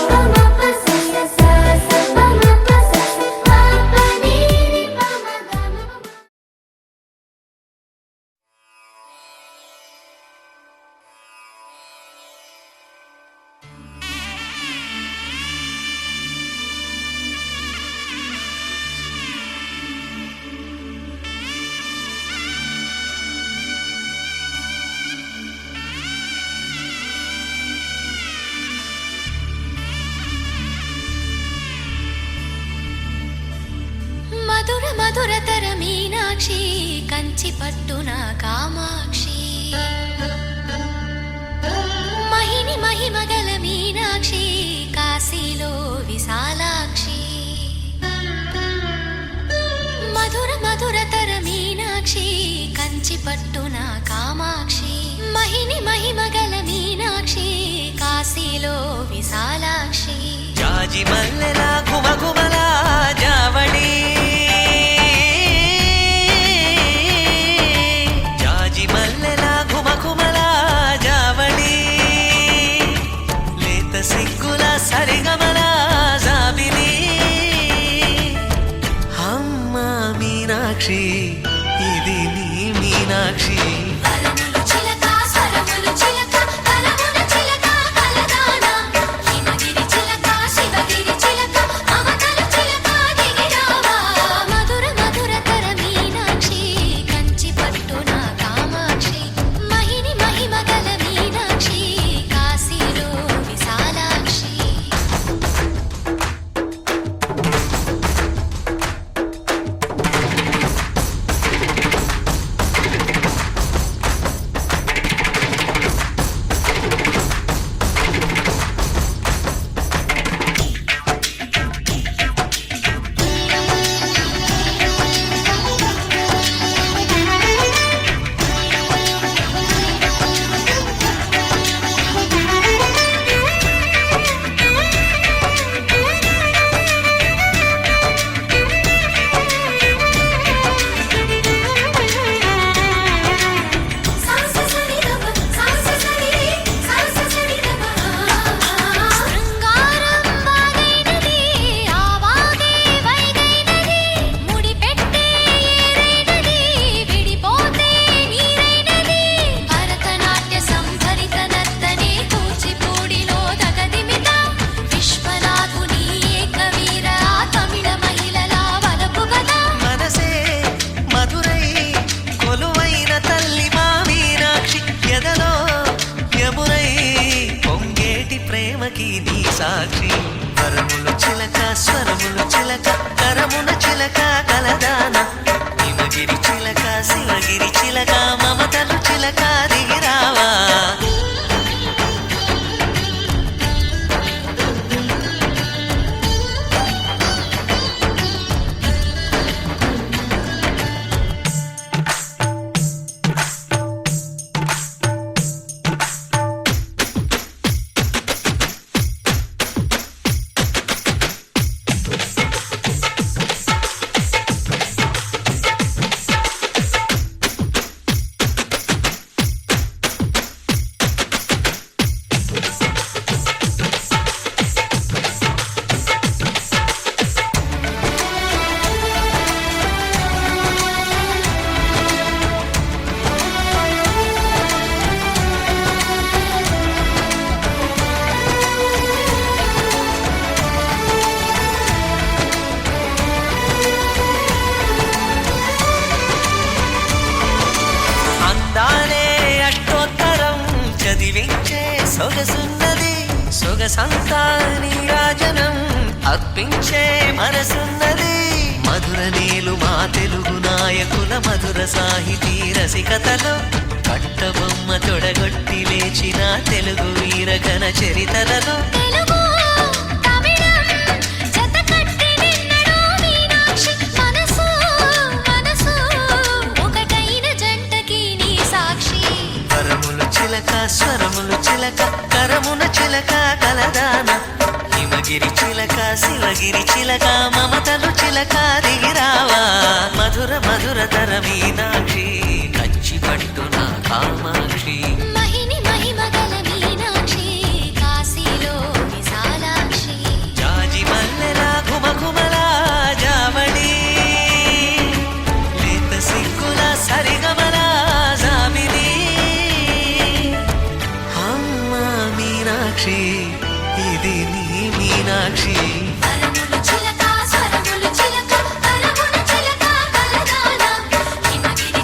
ప మ ప స స సా సా ప మ ప స స ప ప ని ని ప మ గ మ ప మ మధుర మధురతర మీనాక్షి కంచి పట్టున కామాక్షి మహిని మహిమగల మీనాక్షి కాశీలో విశాలాక్షి మధుర మధురతర మీనాక్షి కంచి పట్టున కామాక్షి మహిని మహిమగల మీనాక్షి కాశీలో విశాలాక్షి జాజి మల్లెల గుమగుమల జావళి జాజి మల్లెల గుమగుమల జావళి లేత సిగ్గుల సరిగమల జాబిలి అమ్మ మీనాక్షి ఇది నీ మీనాక్షి వరములు చిలక స్వరములు చిలక కలమున చిలక కలదాన హిమగిరి చిలక శివగిరి చిలక మమతలు చిలక దిగిరావా మధుర మధురతర మీనాక్షి కంచి పట్టున కామాక్షి మహిని మహిమగల మీనాక్షి కాశీలో విశాలాక్షి మనసే మధురై కొలువైన తల్లి మా మీనాక్షి ఎదలో యమునై పొంగేటి ప్రేమకి నీ సాక్షి వరములు చిలక స్వరములు చిలక కరమున చిలక కలదాన హిమగిరి చిలక శివగిరి చిలక మమతలు చిలక దిగిరావా అందాలే అష్టోత్తరం చదివించే సొగసున్నది సొగసంతా నీరాజనం అర్పించే మనసున్నది మధుర నీలు మా తెలుగు నాయకుల మధుర సాహితీ రసికతలో కట్టబొమ్మ తొడగొట్టి లేచిన తెలుగు వీరగణ చరితలలో తెలుగు తమిళం జతకట్టి నిన్నడు మీనాక్షి మనసు మనసు ఒకటైన జంటకి నీ సాక్షి వరములు చిలక స్వరములు చిలక కరమున చిలక కలదాన హిమగిరి చిలక శివగిరి చిలక మమతలు చిలక దిగిరావా మధుర మధురతర మీనాక్షి కంచి పట్టున కామాక్షి మహిని మహిమగల మీనాక్షి కాశీలో విశాలాక్షి జాజి మల్లెల గుమగుమల జావళి లేత సిగ్గుల సరిగమల జాబిలి అమ్మ మీనాక్షి ఇది నీ మీనాక్షి వరములు చిలక స్వరములు చిలక కలమున చిలక కలదాన హిమగిరి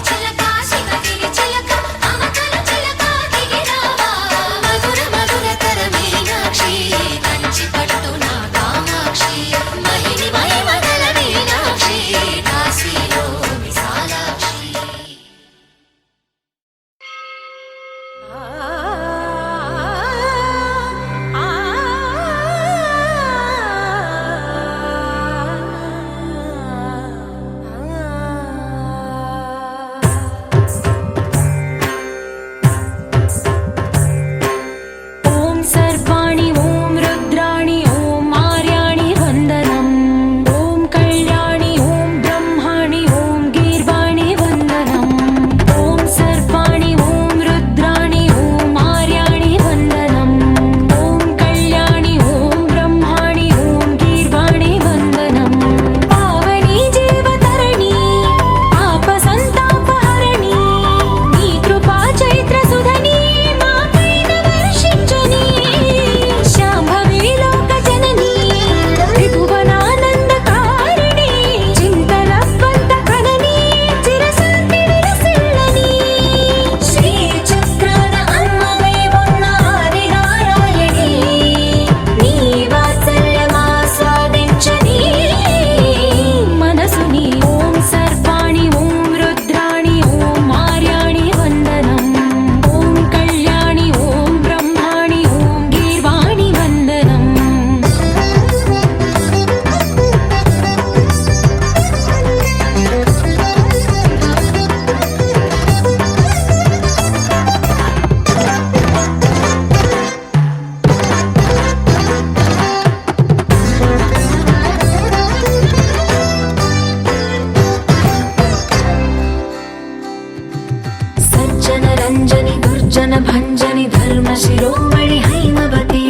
రంజని దుర్జన భంజని ధర్మ శిరోమణి హైమవతి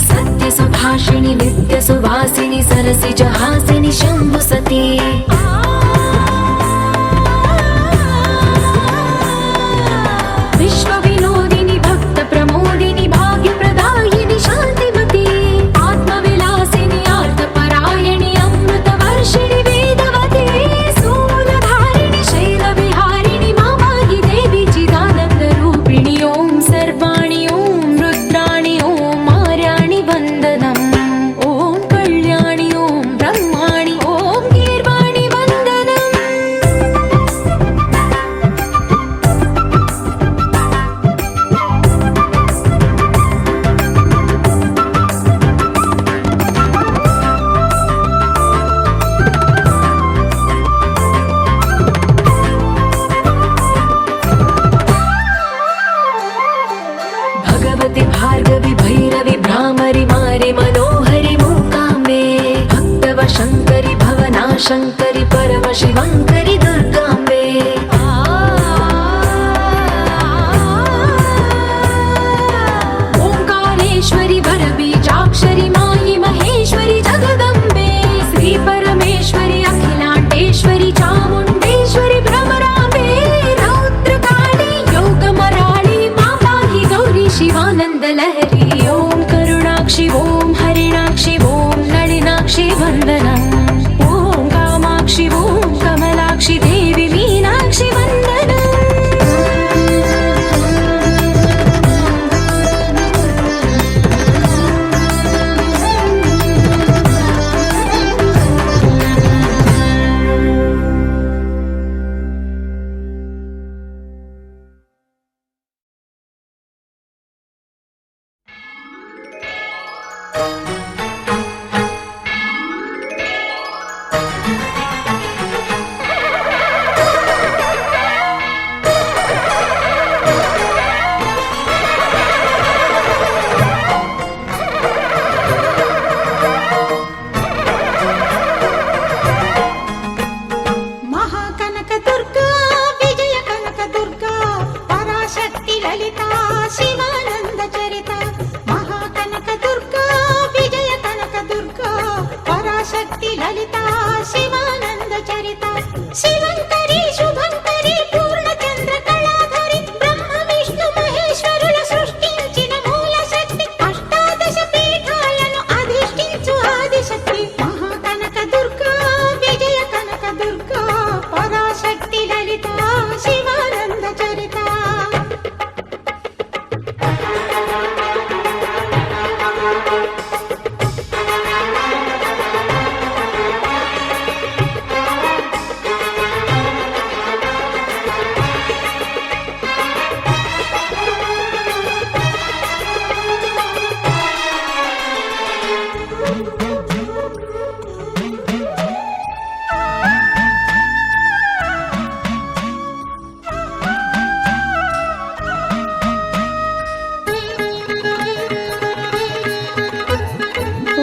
సత్య సుభాషిణి నిత్య సువాసిని సరసి జహాసిని శంభు సతీ విశ్వ వినోదిని భక్త ప్రమోదిని భాగ్య ప్రదాయిని శాంతిమతి ఆత్మ విలాసిని ఆర్త పరాయణి అమృత వర్షిణి వేదవతి శూలధారిణి శైల విహారిణి మామాగి దేవి చిదానంద రూపిణి ఓం సర్వాణి ఓం రుద్రాణి ఓం ఆర్యాణి వందనం ఓం కళ్యాణి ఓం బ్రహ్మాణి ఓం గీర్వాణి వందనం भगवति भार्गवि भैरवि भ्रामरि मारि मनोहरि मूकाम्बे भक्तव शङ्करि भवना शङ्करि परम शिवङ्करि दुर्गाम्बे ओङ्कारेश्वरि वरबीजाक्षरि मायि महेश्वरि जगदम्बे श्री परमेश्वरि अखिलाण्डेश्वरि चामुण्डेश्वरि भ्रमराम्बे रौद्रकाली योगमराळि माताहि गौरी शिवानन्द लहरी ॐ करुणाक्षि ॐ हरिणाक्षि ॐ नलिनाक्षि वन्दनम् ॐ कामाक्षि ॐ कमलाक्षि देवि मीनाक्षि वन्दनम् మహాకనక దుర్గా విజయ కనక దుర్గా పరాశక్తి లలిత శివానంద చరిత మహాకనక దుర్గా విజయ కనక దుర్గా పరాశక్తి లలిత శివానంద చరిత శివంకరి శుభంకరి పూర్ణచంద్ర కళాధరి బ్రహ్మ విష్ణు మహేశ్వరుల సృష్టించిన మూల శక్తి అష్టాదశ పీఠాలను అధిష్ఠించు ఆదిశక్తి మహాకనక దుర్గా విజయ కనక దుర్గా పరాశక్తి లలిత శివానంద చరిత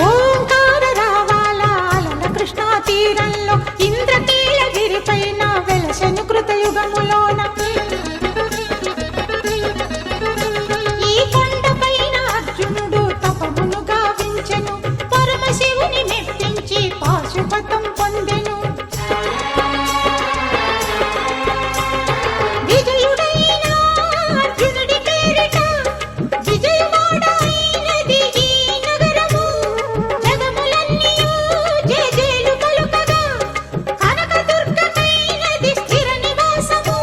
ఓంకార రావాల అలల కృష్ణా తీరంలో ఇంద్రకీలగిరి పైన వెలసెను కృతయుగములోన ఈ కొండపైన అర్జునుడు తపమును గావించెను పరమశివుని మెప్పించి పాశుపతం పొందెను విజయుడైన అర్జునుడి పేరిట విజయవాడ అయినది ఈ నగరము జగములన్నీయు జేజేలు పలుకగా కనకదుర్గమైనది స్థిర నివాసము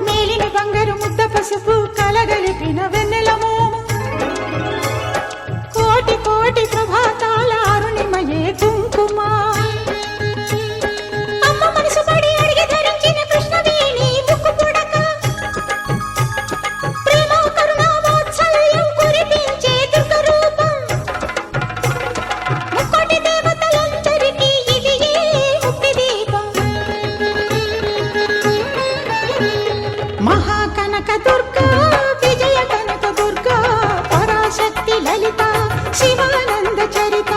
మేలిమి బంగారు ముద్ద పసుపు కలగలిపిన వెన్నెలము కోటి కోటి ప్రభాతాల అరుణిమయే కుంకుమ అమ్మ మనసు పడి అడిగి ధరించిన కృష్ణవేణి ముక్కు పుడక ప్రేమ కరుణ వాత్సల్యం కురిపించే దుర్గ రూపం ముక్కోటి దేవతలందరికీ ఇది ముక్తి దీపం మహాకనక దుర్గా విజయ కనక దుర్గా పరాశక్తి లలిత శివానంద చరిత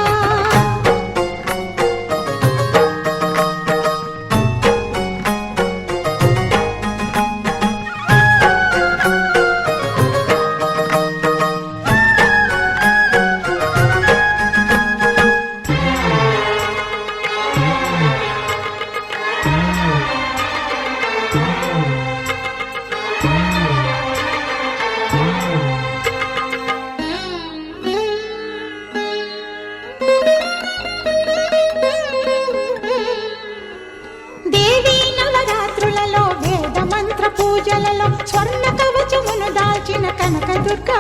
దేవీ నవరాత్రులలో వేద మంత్ర పూజలలో స్వర్ణ కవచమును దాల్చిన కనక దుర్గా